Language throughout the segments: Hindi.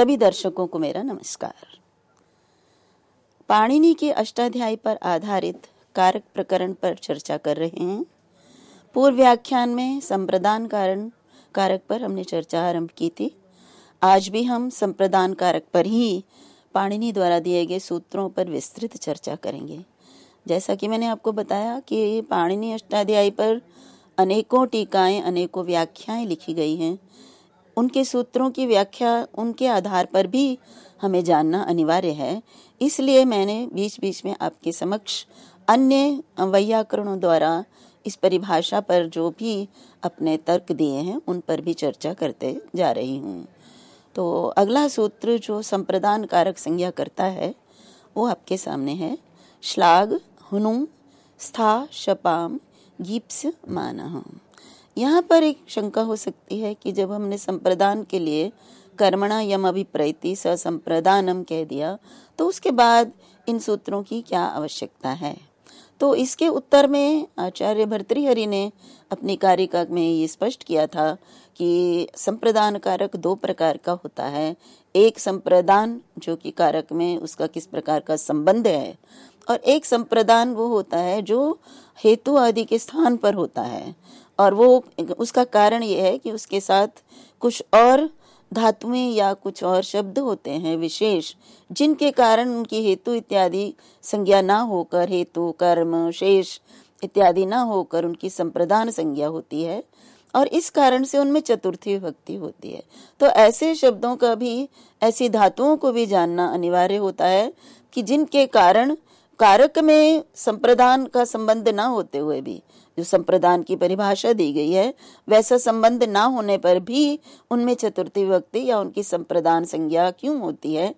सभी दर्शकों को मेरा नमस्कार। पाणिनि के अष्टाध्यायी पर आधारित कारक प्रकरण पर चर्चा कर रहे हैं। पूर्व व्याख्यान में संप्रदान कारक पर हमने चर्चा आरंभ की थी। आज भी हम संप्रदान कारक पर ही पाणिनि द्वारा दिए गए सूत्रों पर विस्तृत चर्चा करेंगे। जैसा कि मैंने आपको बताया कि पाणिनि अष्टाध्यायी पर अनेकों टीकाएं, अनेकों व्याख्याएं लिखी गई हैं। उनके सूत्रों की व्याख्या उनके आधार पर भी हमें जानना अनिवार्य है। इसलिए मैंने बीच बीच में आपके समक्ष अन्य वैयाकरणों द्वारा इस परिभाषा पर जो भी अपने तर्क दिए हैं उन पर भी चर्चा करते जा रही हूँ। तो अगला सूत्र जो संप्रदान कारक संज्ञा करता है वो आपके सामने है। श्लाघ हुनुम स्था शपाम गीप्स मानः। यहाँ पर एक शंका हो सकती है कि जब हमने संप्रदान के लिए कर्मणा यम अभिप्रैति स संप्रदानम कह दिया तो उसके बाद इन सूत्रों की क्या आवश्यकता है। तो इसके उत्तर में आचार्य भर्तृहरि ने अपनी कारिका में ये स्पष्ट किया था कि संप्रदान कारक दो प्रकार का होता है। एक संप्रदान जो कि कारक में उसका किस प्रकार का संबंध है, और एक संप्रदान वो होता है जो हेतु आदि के स्थान पर होता है, और वो उसका कारण ये है कि उसके साथ कुछ और धातुएं या कुछ और शब्द होते हैं विशेष, जिनके कारण उनकी हेतु इत्यादि संज्ञा ना होकर, हेतु कर्म शेष इत्यादि ना होकर उनकी संप्रदान संज्ञा होती है, और इस कारण से उनमें चतुर्थी विभक्ति होती है। तो ऐसे शब्दों का भी, ऐसी धातुओं को भी जानना अनिवार्य होता है कि जिनके कारण कारक में संप्रदान का संबंध ना होते हुए भी, जो संप्रदान की परिभाषा दी गई है वैसा संबंध ना होने पर भी उनमें चतुर्थी विभक्ति या उनकी संप्रदान संज्ञा क्यों होती है,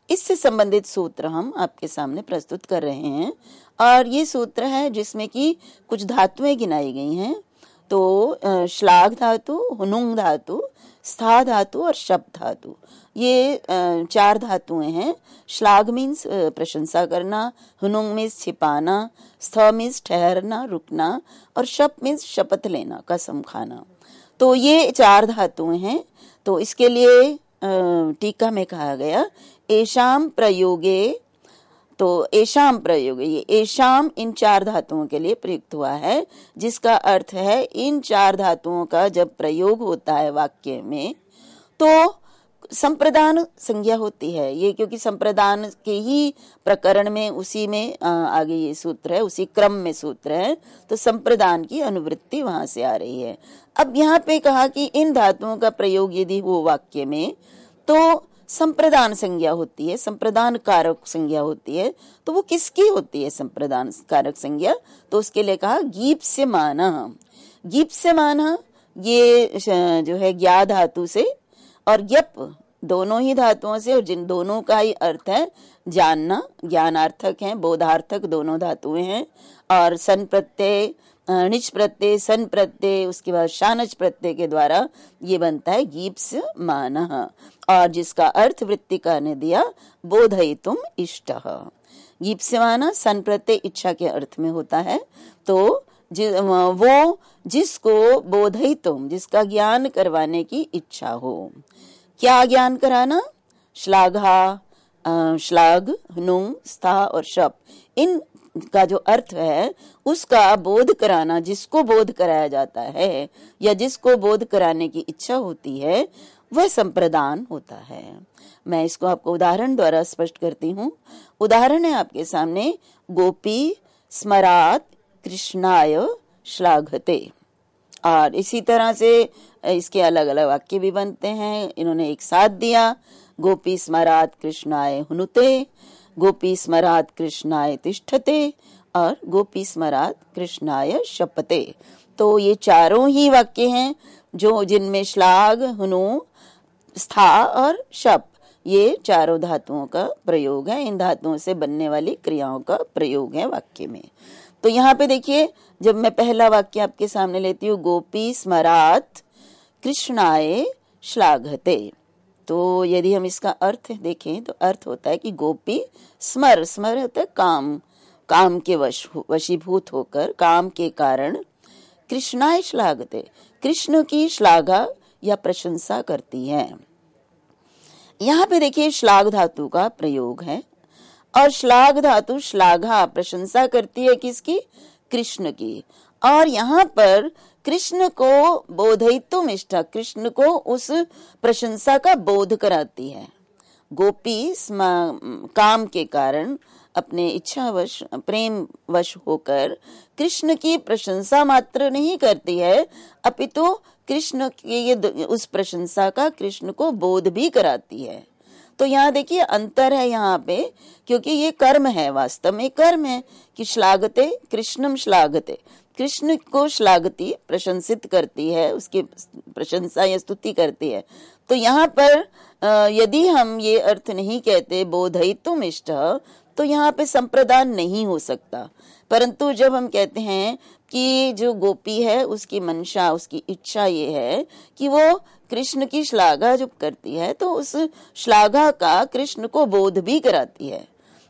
इससे संबंधित सूत्र हम आपके सामने प्रस्तुत कर रहे हैं। और ये सूत्र है जिसमें कि कुछ धातुएं गिनाई गई हैं। तो श्लाघ धातु, हुनुंग धातु, स्था धातु और शप धातु, ये चार धातुएं हैं। श्लाघ मीन्स प्रशंसा करना, हुनुंग मीन्स छिपाना, स्थ मीन्स ठहरना, रुकना, और शप मीन्स शपथ लेना, कसम खाना। तो ये चार धातुएं हैं। तो इसके लिए टीका में कहा गया एशाम प्रयोगे, तो एशाम प्रयोग, ये एशाम इन चार धातुओं के लिए प्रयुक्त हुआ है, जिसका अर्थ है इन चार धातुओं का जब प्रयोग होता है वाक्य में तो संप्रदान संज्ञा होती है। ये क्योंकि संप्रदान के ही प्रकरण में, उसी में आगे ये सूत्र है, उसी क्रम में सूत्र है, तो संप्रदान की अनुवृत्ति वहां से आ रही है। अब यहाँ पे कहा कि इन धातुओं का प्रयोग यदि हो वाक्य में तो संप्रदान संज्ञा होती है, संप्रदान कारक संज्ञा होती है। तो वो किसकी होती है संप्रदान कारक संज्ञा? तो उसके लिए कहा गीप्स्यमानः। गीप्स्यमानः ये जो है ज्ञा धातु से और यप दोनों ही धातुओं से, और जिन दोनों का ही अर्थ है जानना, ज्ञानार्थक है, बोधार्थक दोनों धातुएं हैं। और सन प्रत्यय, निच प्रत्यय, सन प्रत्यय, उसके बाद शानच प्रत्यय के द्वारा ये बनता है गीप्स्यमानः, और जिसका अर्थ वृत्तिकार ने दिया बोधयितुम इष्टः। गीप्स्यमानः सन प्रत्यय इच्छा के अर्थ में होता है। तो वो जिसको बोधयितुम, जिसका ज्ञान करवाने की इच्छा हो। क्या ज्ञान कराना? श्लाघा, श्लाघ, हुनुंग, स्था और शप, इन का जो अर्थ है उसका बोध कराना, जिसको बोध कराया जाता है या जिसको बोध कराने की इच्छा होती है वह संप्रदान होता है। मैं इसको आपको उदाहरण द्वारा स्पष्ट करती हूँ। उदाहरण है आपके सामने, गोपी स्मरात कृष्णाय श्लाघते, और इसी तरह से इसके अलग अलग वाक्य भी बनते हैं। इन्होंने एक साथ दिया, गोपी स्मरात कृष्णाय हुनुते, गोपी स्मरात कृष्णाय तिष्ठते, और गोपी स्मरात कृष्णाय शपते। तो ये चारों ही वाक्य हैं जो जिनमें श्लाघ, हुनु, स्था और शप, ये चारों धातुओं का प्रयोग है। इन धातुओं से बनने वाली क्रियाओं का प्रयोग है वाक्य में। तो यहाँ पे देखिए, जब मैं पहला वाक्य आपके सामने लेती हूँ, गोपी स्मरात कृष्णाय श्लाघते, तो यदि हम इसका अर्थ देखें तो अर्थ होता है कि गोपी स्मर, स्मर होता है काम, काम के वशीभूत होकर, काम के कारण कृष्णाय श्लाघते, कृष्ण की श्लाघा या प्रशंसा करती है। यहाँ पे देखिए श्लाघ धातु का प्रयोग है, और श्लाघ धातु श्लाघा प्रशंसा करती है किसकी? कृष्ण की। और यहाँ पर कृष्ण को बोधयितुम इष्ट, कृष्ण को उस प्रशंसा का बोध कराती है। गोपी काम के कारण अपने इच्छावश प्रेम वश होकर कृष्ण की प्रशंसा मात्र नहीं करती है, अपितु कृष्ण के ये उस प्रशंसा का कृष्ण को बोध भी कराती है। तो यहाँ देखिए अंतर है यहाँ पे, क्योंकि ये कर्म है, वास्तव में कर्म है कि श्लाघते कृष्णम श्लाघते, कृष्ण को श्लाघती प्रशंसित करती है, उसकी प्रशंसा या स्तुति करती है। तो यहाँ पर यदि हम ये अर्थ नहीं कहते बोधयितुम इष्ट, तो यहाँ पे संप्रदान नहीं हो सकता। परंतु जब हम कहते हैं कि जो गोपी है उसकी मंशा, उसकी इच्छा ये है कि वो कृष्ण की श्लाघा जब करती है तो उस श्लाघा का कृष्ण को बोध भी कराती है,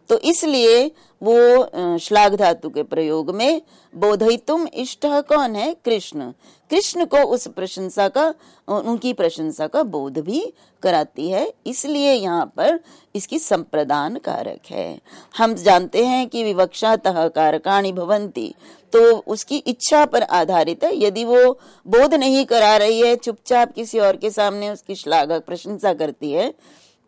तो इसलिए वो श्लाघ धातु के प्रयोग में बोधयितुम इष्ट कौन है? कृष्ण। कृष्ण को उस प्रशंसा का, उनकी प्रशंसा का बोध भी कराती है, इसलिए यहाँ पर इसकी संप्रदान कारक है। हम जानते हैं कि विवक्षातः कारकाणि भवन्ति, तो उसकी इच्छा पर आधारित है। यदि वो बोध नहीं करा रही है, चुपचाप किसी और के सामने उसकी श्लाघा प्रशंसा करती है,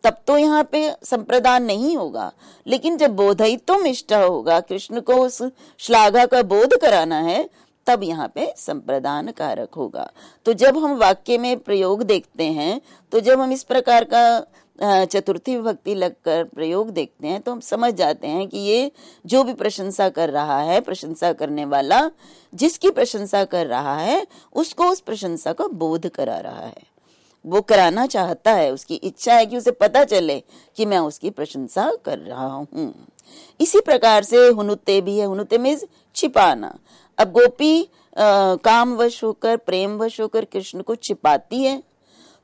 तब तो यहाँ पे संप्रदान नहीं होगा। लेकिन जब बोधयितुम इष्ट होगा, कृष्ण को उस श्लाघा का बोध कराना है, तब यहाँ पे संप्रदान कारक होगा। तो जब हम वाक्य में प्रयोग देखते हैं, तो जब हम इस प्रकार का चतुर्थी विभक्ति लगकर प्रयोग देखते हैं, तो हम समझ जाते हैं कि ये जो भी प्रशंसा कर रहा है, प्रशंसा करने वाला जिसकी प्रशंसा कर रहा है, उसको उस प्रशंसा का बोध करा रहा है, वो कराना चाहता है, उसकी इच्छा है कि उसे पता चले कि मैं उसकी प्रशंसा कर रहा हूँ। इसी प्रकार से हुनुते भी है, हुनुते मीन्स छिपाना। अब गोपी कामवश होकर, प्रेमवश होकर कृष्ण को छिपाती है,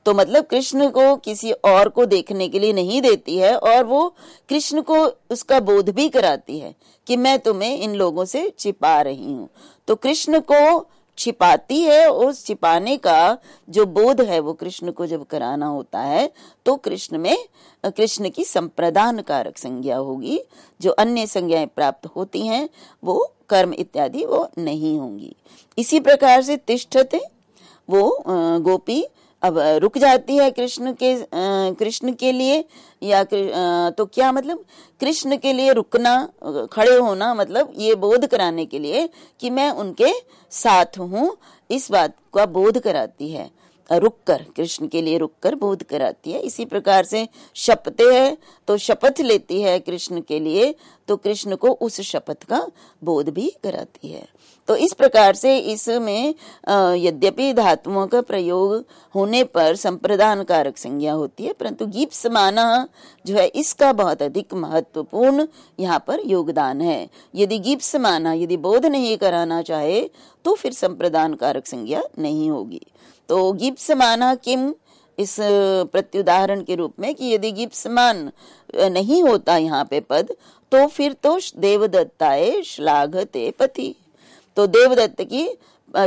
तो मतलब कृष्ण को किसी और को देखने के लिए नहीं देती है, और वो कृष्ण को उसका बोध भी कराती है कि मैं तुम्हें इन लोगों से छिपा रही हूँ। तो कृष्ण को छिपाती है, उस छिपाने का जो बोध है वो कृष्ण को जब कराना होता है, तो कृष्ण में कृष्ण की संप्रदान कारक संज्ञा होगी। जो अन्य संज्ञाएं प्राप्त होती हैं वो कर्म इत्यादि वो नहीं होंगी। इसी प्रकार से तिष्ठते, वो गोपी अब रुक जाती है कृष्ण के लिए, या तो क्या मतलब कृष्ण के लिए रुकना, खड़े होना, मतलब ये बोध कराने के लिए कि मैं उनके साथ हूँ, इस बात का बोध कराती है। रुककर, कृष्ण के लिए रुककर बोध कराती है। इसी प्रकार से शपथे है, तो शपथ लेती है कृष्ण के लिए, तो कृष्ण को उस शपथ का बोध भी कराती है। तो इस प्रकार से इसमें यद्यपि धातुओं का प्रयोग होने पर संप्रदान कारक संज्ञा होती है, परंतु गीप समाना जो है इसका बहुत अधिक महत्वपूर्ण यहाँ पर योगदान है। यदि गीप समाना, यदि बोध नहीं कराना चाहे, तो फिर संप्रदान कारक संज्ञा नहीं होगी। तो गीप समाना किम, इस प्रत्युदाहरण के रूप में कि यदि गीप समान नहीं होता यहाँ पे पद, तो फिर तो देवदत्ताए श्लाघते पथि, तो देवदत्त की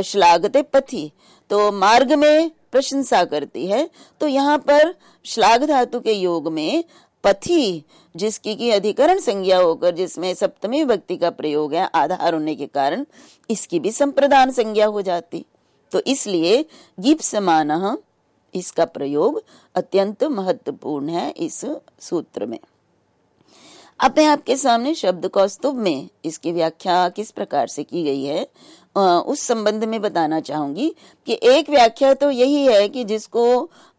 श्लाघते पथि, तो मार्ग में प्रशंसा करती है। तो यहाँ पर श्लाघ धातु के योग में पथि, जिसकी की अधिकरण संज्ञा होकर जिसमें सप्तमी विभक्ति का प्रयोग है आधार होने के कारण, इसकी भी संप्रदान संज्ञा हो जाती। तो इसलिए गीप समानः इसका प्रयोग अत्यंत महत्वपूर्ण है इस सूत्र में। अब मैं आपके सामने शब्द कौस्तुभ में इसकी व्याख्या किस प्रकार से की गई है उस संबंध में बताना चाहूंगी कि एक व्याख्या तो यही है कि जिसको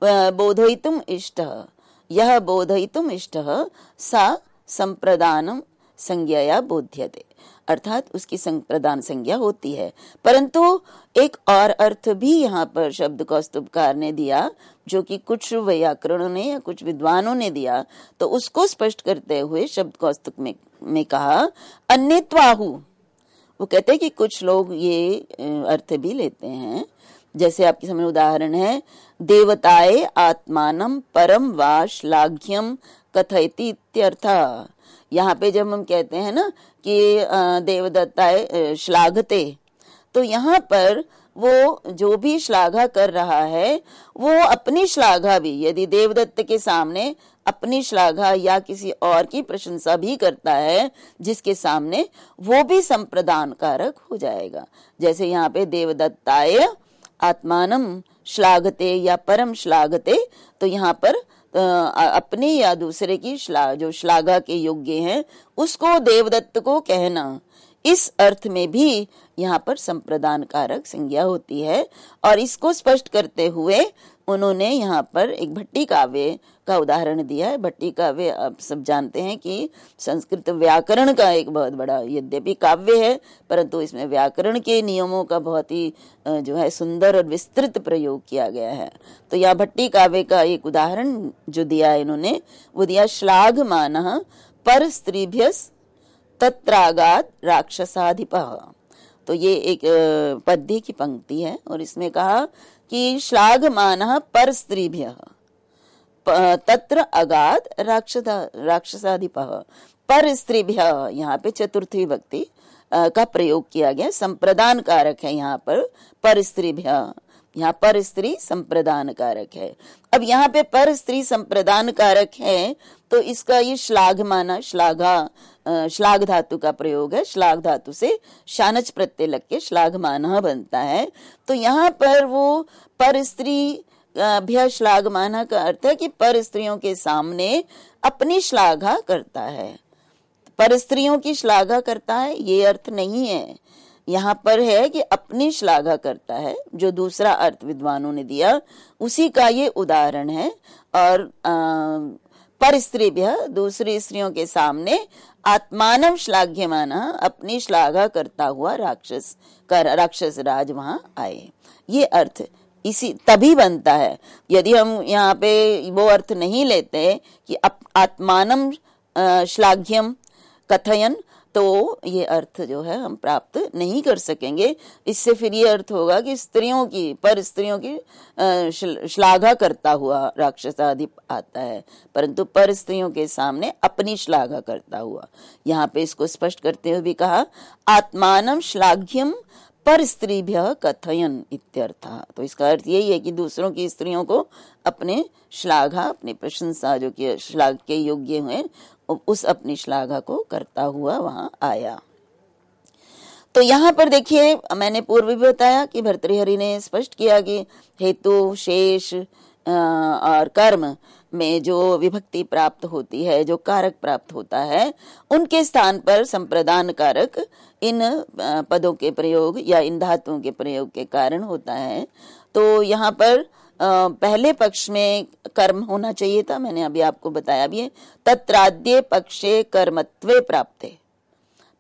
बोधयितुम इष्टः, यह बोधयितुम इष्टः सा संप्रदानम संज्ञया बोध्यते, अर्थात उसकी संप्रदान संज्ञा होती है। परंतु एक और अर्थ भी यहाँ पर शब्द कौस्तुभकार ने दिया, जो कि कुछ व्याकरणों ने या कुछ विद्वानों ने दिया, तो उसको स्पष्ट करते हुए शब्द कौस्तुभ में कहा अन्यत्वाहु। वो कहते हैं कि कुछ लोग ये अर्थ भी लेते हैं, जैसे आपके सामने उदाहरण है, देवताए आत्मानम परम वा श्लाघ्यम कथयति इत्यर्थः। यहाँ पे जब हम कहते हैं ना कि देवदत्ताए श्लाघते, तो यहाँ पर वो जो भी श्लाघा कर रहा है वो अपनी श्लाघा भी यदि देवदत्त के सामने अपनी श्लाघा या किसी और की प्रशंसा भी करता है जिसके सामने, वो भी संप्रदान कारक हो जाएगा। जैसे यहाँ पे देवदत्ताय आत्मानम श्लाघते या परम श्लाघते, तो यहाँ पर अपने या दूसरे की जो श्लाघा के योग्य हैं उसको देवदत्त को कहना, इस अर्थ में भी यहाँ पर संप्रदान कारक संज्ञा होती है। और इसको स्पष्ट करते हुए उन्होंने यहाँ पर एक भट्टी काव्य का उदाहरण दिया है। भट्टी काव्य आप सब जानते हैं कि संस्कृत व्याकरण का एक बहुत बड़ा, यद्यपि काव्य है परंतु इसमें व्याकरण के नियमों का बहुत ही जो है सुंदर और विस्तृत प्रयोग किया गया है। तो यह भट्टी काव्य का एक उदाहरण जो दिया इन्होंने, वो दिया श्लाघमानः पर स्त्रीभ्यस् तत्रागात राक्षसाधिपः। तो ये एक पद्य की पंक्ति है और इसमें कहा कि श्लाघमानः पर स्त्रीभ्यः तत्र अगात राक्षसाधिपः। पर स्त्रीभ्यः यहाँ पे चतुर्थी विभक्ति का प्रयोग किया गया, संप्रदान कारक है यहाँ पर स्त्रीभ्यः, यहाँ पर स्त्री संप्रदान कारक है। अब यहाँ पे पर स्त्री संप्रदान कारक है तो इसका ये श्लाघमाना, श्लाघ धातु का प्रयोग है, श्लाघ धातु से शानच प्रत्यय लग के श्लाघमाना बनता है। तो यहाँ पर वो पर स्त्री भ्य श्लाघमाना का अर्थ है कि पर स्त्रियों के सामने अपनी श्लाघा करता है, पर स्त्रियों की श्लाघा करता है ये अर्थ नहीं है। यहाँ पर है कि अपनी श्लाघा करता है, जो दूसरा अर्थ विद्वानों ने दिया उसी का ये उदाहरण है। और पर स्त्री भी दूसरी स्त्रियों के सामने आत्मानम श्लाघ्यमाना, अपनी श्लाघा करता हुआ राक्षस राज वहां आए, ये अर्थ इसी तभी बनता है। यदि हम यहाँ पे वो अर्थ नहीं लेते कि आत्मानम श्लाघ्यम कथयन, तो ये अर्थ जो है हम प्राप्त नहीं कर सकेंगे। इससे फिर ये अर्थ होगा कि स्त्रियों की, पर स्त्रियों की श्लाघा करता हुआ राक्षसाधिप आता है, परंतु पर स्त्रियों के सामने अपनी श्लाघा करता हुआ। यहाँ पे इसको स्पष्ट करते हुए भी कहा आत्मानम श्लाघ्यम पर स्त्रीभ्यः कथयन इत्यर्थः। तो इसका अर्थ यही है कि दूसरों की स्त्रियों को अपने श्लाघा, अपनी प्रशंसा जो कि श्लाघ के योग्य हुए, उस अपनी श्लाघा को करता हुआ वहां आया। तो यहाँ पर देखिए, मैंने पूर्व भी बताया कि भर्तृहरि ने स्पष्ट किया कि हेतु, शेष और कर्म में जो विभक्ति प्राप्त होती है, जो कारक प्राप्त होता है, उनके स्थान पर संप्रदान कारक इन पदों के प्रयोग या इन धातुओं के प्रयोग के कारण होता है। तो यहाँ पर पहले पक्ष में कर्म होना चाहिए था, मैंने अभी आपको बताया भी है, तत्राद्ये पक्षे कर्मत्वे प्राप्ते।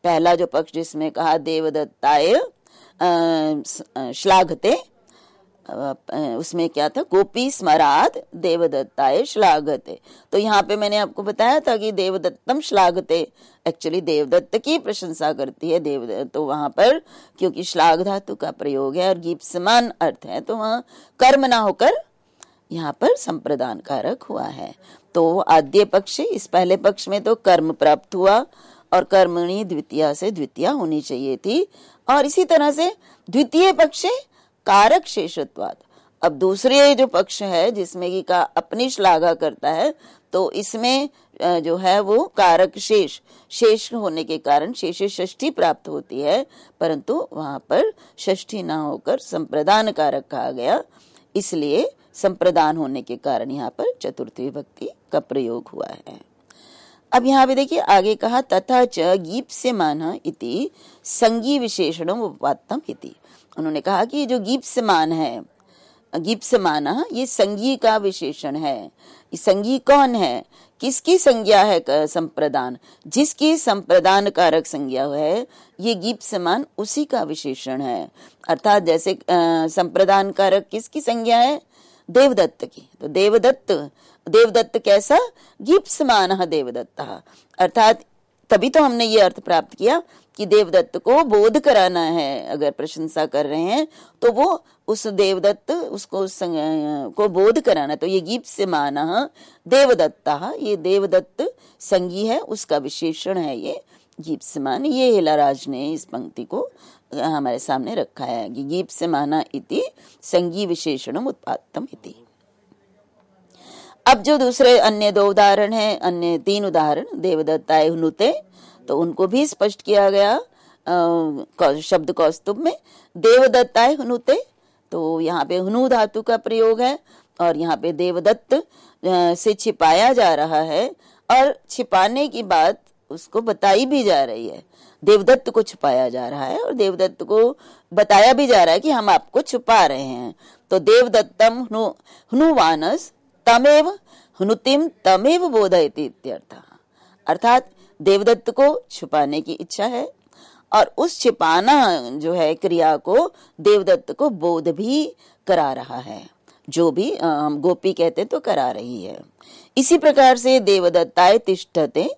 पहला जो पक्ष जिसमें कहा देवदत्ताय श्लाघते, उसमें क्या था, गोपी स्मरात देवदत्ताय श्लाघते। तो यहाँ पे मैंने आपको बताया था कि देवदत्तम श्लाघते, एक्चुअली देवदत्त की प्रशंसा करती है देवदत्त। तो वहां पर क्योंकि श्लाघ धातु का प्रयोग है और गीप समान अर्थ है, तो वहां कर्म ना होकर यहाँ पर संप्रदान कारक हुआ है। तो आद्य पक्ष, इस पहले पक्ष में तो कर्म प्राप्त हुआ और कर्मणि द्वितीया से द्वितीया होनी चाहिए थी, और इसी तरह से द्वितीय पक्ष कारक शेषत्वाद। अब दूसरे जो पक्ष है जिसमें कि का अपनी श्लाघा करता है, तो इसमें जो है वो कारक शेष होने के कारण शेषे षष्ठी प्राप्त होती है, परंतु वहां पर षष्ठी ना होकर संप्रदान कारक कहा गया, इसलिए संप्रदान होने के कारण यहाँ पर चतुर्थी विभक्ति का प्रयोग हुआ है। अब यहाँ पे देखिए आगे कहा तथा च गीप्स्यमानः इति संगी विशेषणम उपपाद्यम इति। उन्होंने कहा कि जो गीप्स्यमान है, गीप्स्यमानः ये संगी का विशेषण है। संगी कौन है, किसकी संज्ञा है संप्रदान, जिसकी संप्रदान कारक संज्ञा है, ये गीप्स्यमान उसी का विशेषण है। अर्थात जैसे संप्रदान कारक किसकी संज्ञा है, देवदत्त की, तो देवदत्त कैसा, गीप्स्यमानः देवदत्तः। अर्थात तभी तो हमने ये अर्थ प्राप्त किया कि देवदत्त को बोध कराना है। अगर प्रशंसा कर रहे हैं तो वो उस देवदत्त उसको को बोध कराना, तो ये गीप्स्यमानः देवदत्तः, ये देवदत्त संगी है, उसका विशेषण है ये गीप्समान, ये हिलाराज ने इस पंक्ति को हमारे सामने रखा है कि गीप्समाना इति संगी विशेषणम उत्पादतम इति। अब जो दूसरे अन्य 2 उदाहरण हैं, अन्य 3 उदाहरण देवदत्ताय हुनुते, तो उनको भी स्पष्ट किया गया शब्द कौस्तुभ में। देवदत्ताय हुनुते, तो यहाँ पे हुनु धातु का प्रयोग है और यहाँ पे देवदत्त से छिपाया जा रहा है और छिपाने की बात उसको बताई भी जा रही है। देवदत्त को छुपाया जा रहा है और देवदत्त को बताया भी जा रहा है कि हम आपको छुपा रहे हैं। तो देवदत्तम हुनुवानस तमेव हुनुतिम तमेव बोधयति इत्यर्थः, अर्थात देवदत्त को छुपाने की इच्छा है और उस छिपाना जो है क्रिया को देवदत्त को बोध भी करा रहा है, जो भी हम गोपी कहते तो करा रही है। इसी प्रकार से देवदत्ताय तिष्ठते,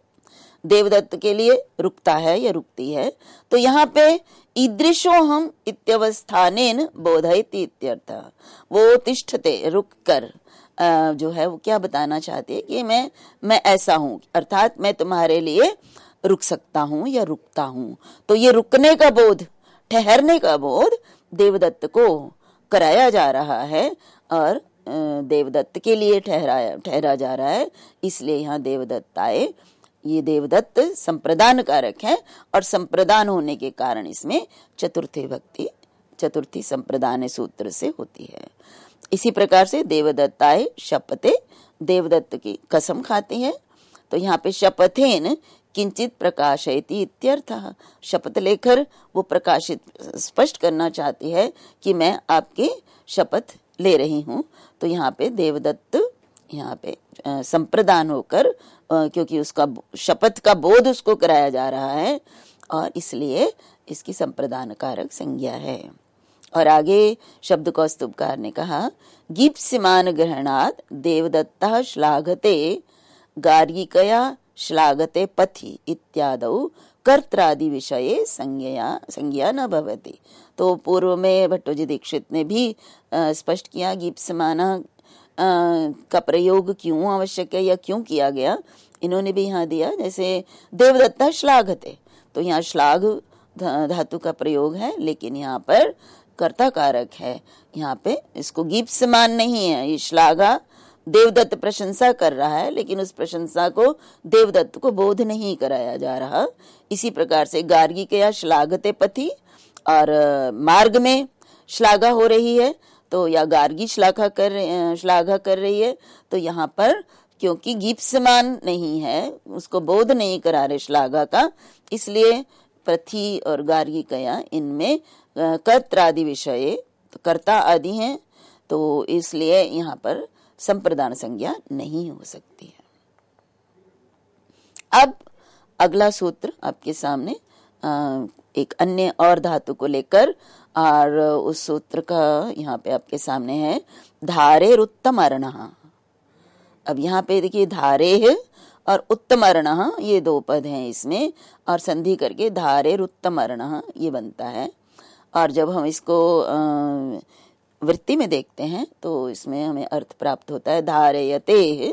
देवदत्त के लिए रुकता है या रुकती है, तो यहाँ पे ईदृशो हम इत्यवस्थानेन बोधयति इत्यर्थः, वो तिष्ठते रुक कर जो है वो क्या बताना चाहती है कि मैं ऐसा हूँ, अर्थात मैं तुम्हारे लिए रुक सकता हूँ या रुकता हूँ। तो ये रुकने का बोध, ठहरने का बोध देवदत्त को कराया जा रहा है और देवदत्त के लिए ठहरा जा रहा है, इसलिए यहाँ देवदत्ताए, ये देवदत्त संप्रदान कारक है और संप्रदान होने के कारण इसमें चतुर्थी भक्ति, चतुर्थी संप्रदान सूत्र से होती है। इसी प्रकार से देवदत्ताए शपथे, देवदत्त की कसम खाती है, तो यहाँ पे शपथेन किंचित प्रकाशयति इत्यर्थः, शपथ लेकर वो प्रकाशित स्पष्ट करना चाहती है कि मैं आपकी शपथ ले रही हूँ। तो यहाँ पे देवदत्त यहाँ पे संप्रदान होकर, क्योंकि उसका शपथ का बोध उसको कराया जा रहा है और इसलिए इसकी संप्रदान कारक संज्ञा है। और आगे शब्द कौस्तुभकार ने कहा गीप्सिमान ग्रहणात् देवदत्तः श्लाघते गार्गिकया श्लाघते पथि इत्यादौ कर्त्रादि विषये संज्ञा न भवति। तो पूर्व में भट्टोजी दीक्षित ने भी स्पष्ट किया गीप्समाना का प्रयोग क्यों आवश्यक है या क्यों किया गया, इन्होंने भी यहाँ दिया। जैसे देवदत्ता श्लाघते, तो यहाँ श्लाघ धातु का प्रयोग है, लेकिन यहाँ पर कर्ता कारक है, यहाँ पे इसको गीप्समान नहीं है। ये श्लाघा देवदत्त प्रशंसा कर रहा है, लेकिन उस प्रशंसा को देवदत्त को बोध नहीं कराया जा रहा। इसी प्रकार से गार्गिकया श्लाघते पथि, और मार्ग में श्लाघा हो रही है तो या गार्गी श्लाघा कर रही है, तो यहाँ पर क्योंकि गीप्समान नहीं है, उसको बोध नहीं करा रहे श्लाघा का, इसलिए पथि और गार्गिकया इनमें कर्त्रादि विषय, तो कर्ता आदि हैं, तो इसलिए यहाँ पर संप्रदान संज्ञा नहीं हो सकती है। अब अगला सूत्र आपके सामने एक अन्य और धातु को लेकर, और उस सूत्र का यहाँ पे आपके सामने है धारे उत्तमर्णः। अब यहाँ पे देखिए धारे और उत्तमर्णः ये 2 पद हैं इसमें, और संधि करके धारे उत्तमर्णः ये बनता है। और जब हम इसको वृत्ति में देखते हैं तो इसमें हमें अर्थ प्राप्त होता है धारयते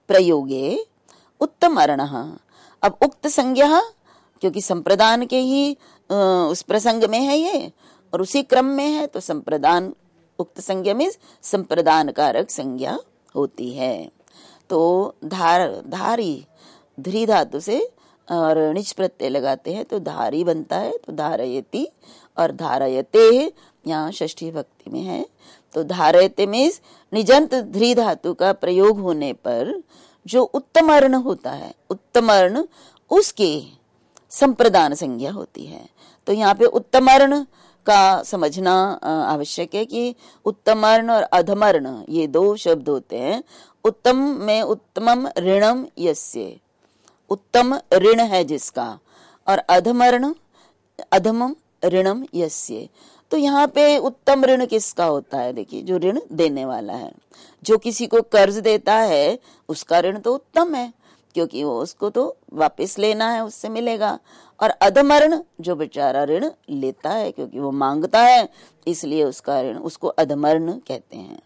प्रयोगे उत्तमर्णः। अब उक्त संज्ञा, क्योंकि संप्रदान के ही उस प्रसंग में है ये और उसी क्रम में है, तो संप्रदान उक्त संज्ञा में संप्रदान कारक संज्ञा होती है। तो धारी ध्री धातु से और निच प्रत्यय लगाते हैं तो धारी बनता है, तो धारयति और धारयते यहाँ षष्ठी भक्ति में है। तो धारयते में निजंत ध्री धातु का प्रयोग होने पर जो उत्तमर्ण होता है, उत्तमर्ण उसके संप्रदान संज्ञा होती है। तो यहाँ पे उत्तमर्ण का समझना आवश्यक है कि उत्तमर्ण और अधमर्ण ये 2 शब्द होते हैं। उत्तम में उत्तमम ऋणम यस्य, उत्तम ऋण है जिसका, और अधमर्ण अधमम ऋणम यस्य। तो यहाँ पे उत्तम ऋण किसका होता है? देखिए, जो ऋण देने वाला है, जो किसी को कर्ज देता है उसका ऋण तो उत्तम है, क्योंकि वो उसको तो वापस लेना है, उससे मिलेगा। और अधमर्ण जो बेचारा ऋण लेता है, क्योंकि वो मांगता है, इसलिए उसका ऋण उसको अधमर्ण कहते हैं।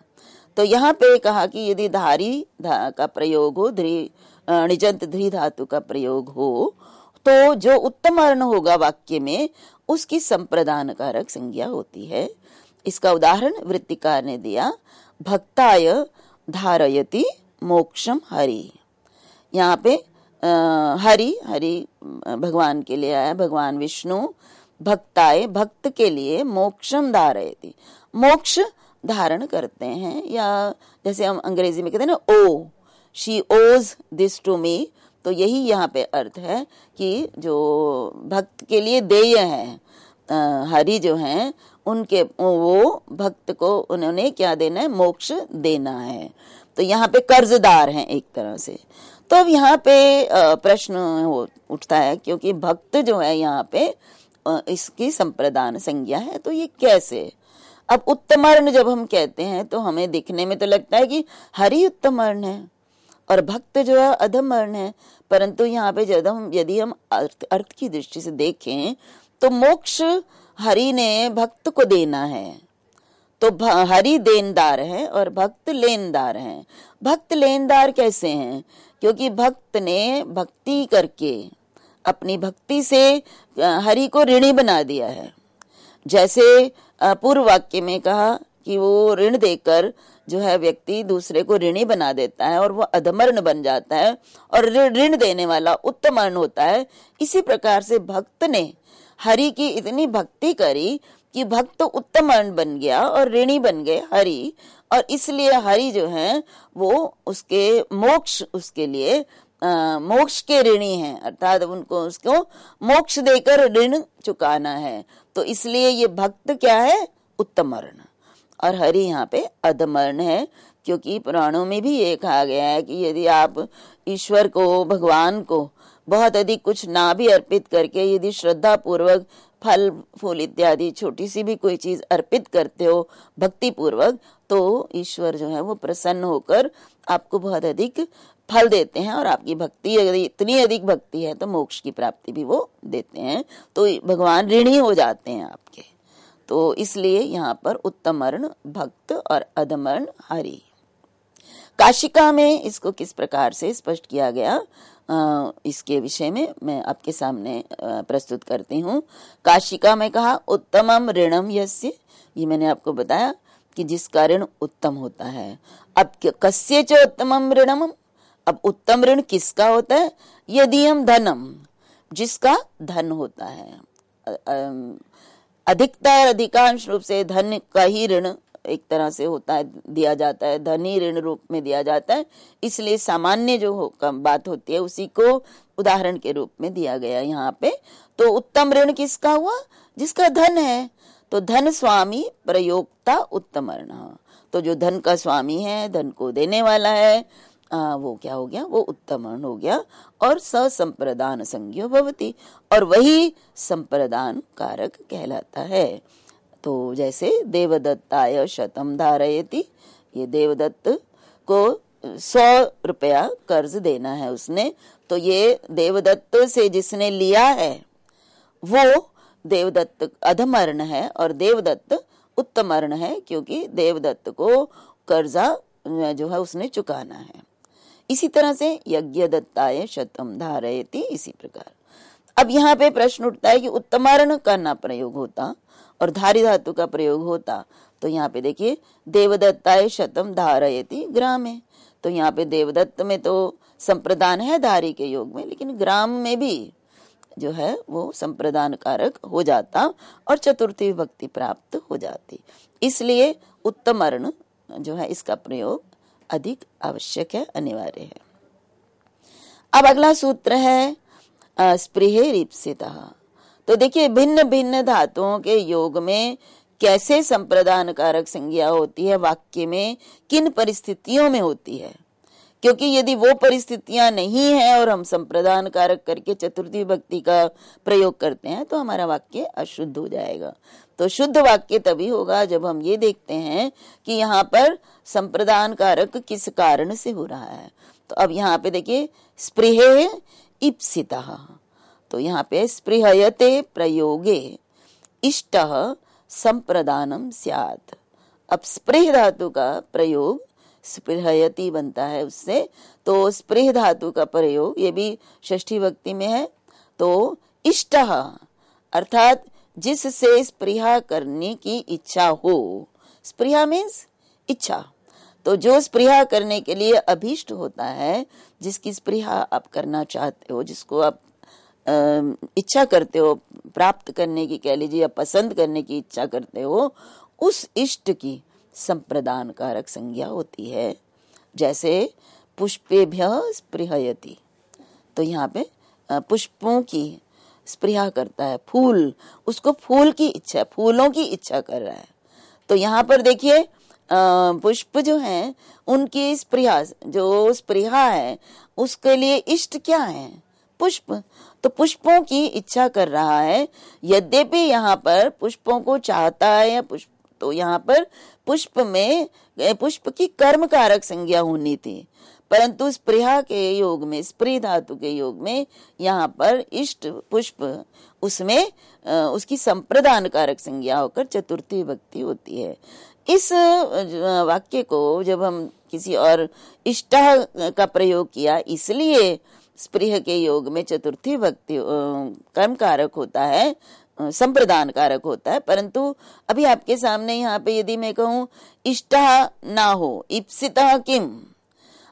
तो यहाँ पे कहा कि यदि धारी का प्रयोग हो, निजंत ध्री धातु का प्रयोग हो, तो जो उत्तम वर्ण होगा वाक्य में उसकी संप्रदान कारक संज्ञा होती है। इसका उदाहरण वृत्तिकार ने दिया, भक्ताय धारयति मोक्षम हरि। यहाँ पे हरि हरि भगवान के लिए आया, भगवान विष्णु, भक्ताय भक्त के लिए, मोक्षम धारयति मोक्ष धारण करते हैं, या जैसे हम अंग्रेजी में कहते हैं ना, ओ शी ओज दिस टू मी, तो यही यहाँ पे अर्थ है कि जो भक्त के लिए देय है, हरि जो हैं उनके, वो भक्त को उन्होंने क्या देना है, मोक्ष देना है। तो यहाँ पे कर्जदार हैं एक तरह से। तो अब यहाँ पे प्रश्न उठता है, क्योंकि भक्त जो है यहाँ पे इसकी संप्रदान संज्ञा है, तो ये कैसे? अब उत्तमर्ण जब हम कहते हैं तो हमें दिखने में तो लगता है कि हरि उत्तमर्ण है और भक्त जो है अधमर्ण है, परंतु यहाँ पे यदि हम अर्थ की दृष्टि से देखें तो मोक्ष हरि ने भक्त को देना है, तो हरि देनदार है और भक्त लेनदार है। भक्त लेनदार कैसे हैं? क्योंकि भक्त ने भक्ति करके अपनी भक्ति से हरि को ऋणी बना दिया है। जैसे पूर्व वाक्य में कहा कि वो ऋण देकर जो है व्यक्ति दूसरे को ऋणी बना देता है और वो अधमर्ण बन जाता है और ऋण देने वाला उत्तमर्ण होता है। इसी प्रकार से भक्त ने हरि की इतनी भक्ति करी कि भक्त उत्तमर्ण बन गया और ऋणी बन गए हरि, और इसलिए हरि जो है वो उसके मोक्ष, उसके लिए मोक्ष के ऋणी हैं, अर्थात उसको मोक्ष देकर ऋण चुकाना है। तो इसलिए ये भक्त क्या है, उत्तमर्ण, और हरि यहाँ पे अधमर्ण है। क्योंकि पुराणों में भी ये कहा गया है कि यदि आप ईश्वर को, भगवान को बहुत अधिक कुछ ना भी अर्पित करके यदि श्रद्धा पूर्वक फल फूल इत्यादि छोटी सी भी कोई चीज अर्पित करते हो भक्ति पूर्वक, तो ईश्वर जो है वो प्रसन्न होकर आपको बहुत अधिक फल देते हैं, और आपकी भक्ति यदि इतनी अधिक भक्ति है तो मोक्ष की प्राप्ति भी वो देते हैं। तो भगवान ऋणी हो जाते हैं आपके। तो इसलिए यहाँ पर उत्तमर्ण भक्त और अधमर्ण हरि। काशिका में इसको किस प्रकार से स्पष्ट किया गया, इसके विषय में मैं आपके सामने प्रस्तुत करती हूँ। काशिका में कहा, उत्तमम ऋणम यस्य, ये मैंने आपको बताया कि जिसका ऋण उत्तम होता है। अब कस्य च उत्तमम ऋणम, अब उत्तम ऋण किसका होता है, यदि हम धनम, जिसका धन होता है। अधिकतर अधिकांश रूप से धन का ही ऋण एक तरह से होता है, दिया जाता है, धन ही ऋण रूप में दिया जाता है, इसलिए सामान्य जो बात होती है उसी को उदाहरण के रूप में दिया गया यहाँ पे। तो उत्तम ऋण किसका हुआ, जिसका धन है। तो धन स्वामी प्रयोक्ता उत्तम ऋण, तो जो धन का स्वामी है, धन को देने वाला है, वो क्या हो गया, वो उत्तम ऋण हो गया। और ससंप्रदान संज्ञो भवति, और वही संप्रदान कारक कहलाता है। तो जैसे देवदत्ताय शतम धारयति, ये देवदत्त को 100 रुपया कर्ज देना है उसने, तो ये देवदत्त से जिसने लिया है वो देवदत्त अधमर्ण है और देवदत्त उत्तमर्ण है, क्योंकि देवदत्त को कर्जा जो है उसने चुकाना है। इसी तरह से यज्ञ दत्ताय शतम धारयति, इसी प्रकार। अब यहाँ पे प्रश्न उठता है कि उत्तमर्ण का ना प्रयोग होता और धारी धातु का प्रयोग होता, तो यहाँ पे देखिए देवदत्ताय शतम धारयति ग्रामे, तो यहाँ पे देवदत्त में तो संप्रदान है धारी के योग में, लेकिन ग्राम में भी जो है वो संप्रदान कारक हो जाता और चतुर्थी विभक्ति प्राप्त हो जाती। इसलिए उत्तमर्ण जो है इसका प्रयोग अधिक आवश्यक है, अनिवार्य है। अब अगला सूत्र है स्पृहेरिप्सितः। तो देखिए भिन्न भिन्न धातुओं के योग में कैसे संप्रदान कारक संज्ञा होती है, वाक्य में किन परिस्थितियों में होती है। क्योंकि यदि वो परिस्थितियां नहीं है और हम संप्रदान कारक करके चतुर्थी विभक्ति का प्रयोग करते हैं तो हमारा वाक्य अशुद्ध हो जाएगा। तो शुद्ध वाक्य तभी होगा जब हम ये देखते हैं कि यहाँ पर संप्रदान कारक किस कारण से हो रहा है। तो अब यहाँ पे देखिए स्पृहे इप्सितः, तो यहाँ पे स्पृहयते प्रयोगे इष्टः संप्रदानम स्यात्। अब स्पृह धातु का प्रयोग स्पृहयति बनता है उससे, तो स्पृह धातु का प्रयोग ये भी षष्ठी विभक्ति में है, तो इष्टः अर्थात जिससे स्पृहा करने की इच्छा हो। स्पृहा मीन्स इच्छा। तो जो स्पृहा करने के लिए अभीष्ट होता है, जिसकी स्पृहा आप करना चाहते हो, जिसको आप इच्छा करते हो प्राप्त करने की, कह लीजिए, या पसंद करने की इच्छा करते हो, उस इष्ट की संप्रदान कारक संज्ञा होती है। जैसे पुष्पेभ्यः स्पृहयति, तो यहाँ पे पुष्पों की स्पृहा करता है, फूल, उसको फूल की इच्छा, फूलों की इच्छा कर रहा है। तो यहाँ पर देखिए पुष्प जो हैं उनकी स्पृहा, जो स्पृहा है उसके लिए इष्ट क्या है? पुष्प। तो पुष्पों की इच्छा कर रहा है। यद्यपि यहाँ पर पुष्पों को चाहता है या पुष्प, तो यहाँ पर पुष्प में पुष्प की कर्म कारक संज्ञा होनी थी, परंतु स्पृहा के योग में, स्पृह धातु के योग में यहाँ पर इष्ट पुष्प, उसमें उसकी संप्रदान कारक संज्ञा होकर चतुर्थी विभक्ति होती है। इस वाक्य को जब हम किसी और इष्टः का प्रयोग किया, इसलिए स्पृह के योग में चतुर्थी विभक्ति कर्म कारक होता है, संप्रदान कारक होता है। परंतु अभी आपके सामने यहाँ पे यदि मैं कहूँ इष्टः ना हो, इप्सितः किम,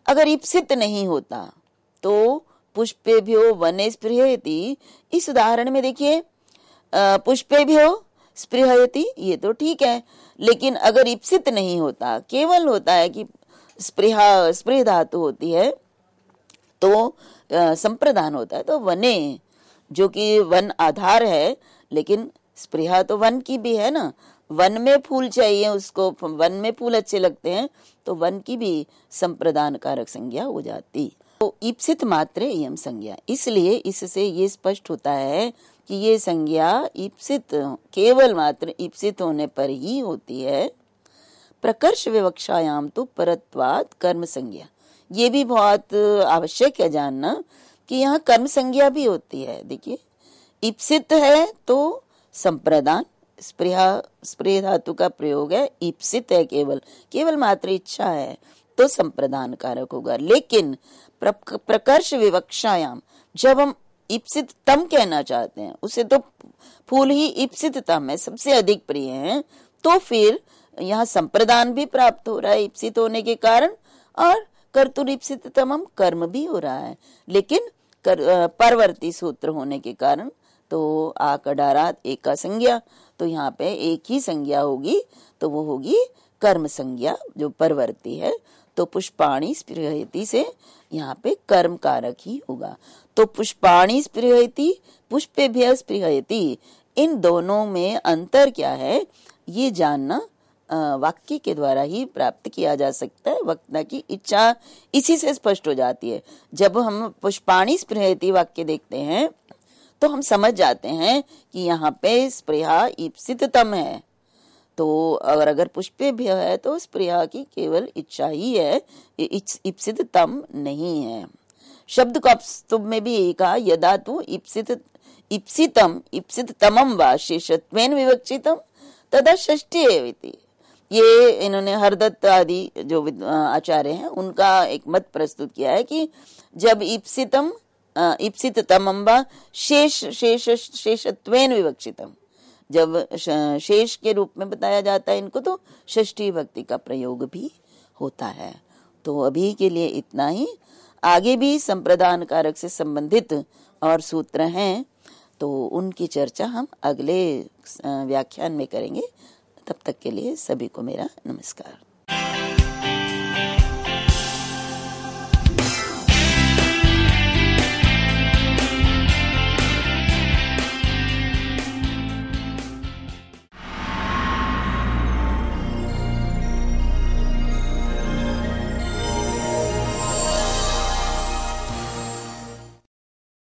अगर इप्सित नहीं होता तो पुष्पेभ्यो वने स्पृहयति, इस उदाहरण में देखिए पुष्पेभ्यो स्पृहयति, ये तो ठीक है, लेकिन अगर इप्सित नहीं होता, केवल होता है कि स्पृहा, स्पृह धातु होती है, तो संप्रदान होता है, तो वने, जो कि वन आधार है, लेकिन स्पृहा तो वन की भी है ना, वन में फूल चाहिए उसको, वन में फूल अच्छे लगते हैं, तो वन की भी संप्रदान कारक संज्ञा हो जाती। तो ईप्सित मात्रे इयम संज्ञा, इसलिए इससे ये स्पष्ट होता है कि ये संज्ञा ईप्सित, केवल मात्र ईप्सित होने पर ही होती है। प्रकर्ष विवक्षायाम तो परत्वात् कर्म संज्ञा, ये भी बहुत आवश्यक है जानना कि यहाँ कर्म संज्ञा भी होती है। देखिए ईप्सित है तो संप्रदान, स्पृहा, स्पृह धातु का प्रयोग है, ईप्सित है, केवल केवल मात्र इच्छा है, तो संप्रदान कारक होगा। लेकिन प्रकर्ष विवक्षायाम, जब हम ईप्सित तम कहना चाहते हैं, उसे तो फूल ही ईप्सित तम है, सबसे अधिक प्रिय है, तो फिर यहाँ संप्रदान भी प्राप्त हो रहा है ईप्सित होने के कारण, और कर्तुरीप्सित तमम कर्म भी हो रहा है, लेकिन परवर्ती सूत्र होने के कारण, तो आकडारात एक का संज्ञा, तो यहाँ पे एक ही संज्ञा होगी, तो वो होगी कर्म संज्ञा जो परवर्ती है। तो पुष्पाणि स्पृहयति से यहाँ पे कर्म कारक ही होगा। तो पुष्पाणि स्पृहयति, पुष्पेभ्यः स्पृहयति, इन दोनों में अंतर क्या है ये जानना वाक्य के द्वारा ही प्राप्त किया जा सकता है। वक्ता की इच्छा इसी से स्पष्ट हो जाती है। जब हम पुष्पाणि स्पृहयति वाक्य देखते हैं तो हम समझ जाते हैं कि यहाँ पे स्पृहा ईप्सिततम है, तो अगर पुष्पेभ्यः है तो स्पृहा की केवल इच्छा ही है, ईप्सिततम नहीं है। शब्द को स्तुभ में भी यही कहा, यदा तु ईप्सितम ईप्सिततमम वा शेषत्वेन विवक्षितम तदा षष्ठी एवेति। ये इन्होंने हरदत्त आदि जो आचार्य हैं उनका एक मत प्रस्तुत किया है कि जब ईप्सितम ईप्सिततमम वा शेषत्वेन विवक्षितम, जब शेष के रूप में बताया जाता है इनको, तो षष्ठी विभक्ति का प्रयोग भी होता है। तो अभी के लिए इतना ही। आगे भी संप्रदान कारक से संबंधित और सूत्र हैं, तो उनकी चर्चा हम अगले व्याख्यान में करेंगे। तब तक के लिए सभी को मेरा नमस्कार।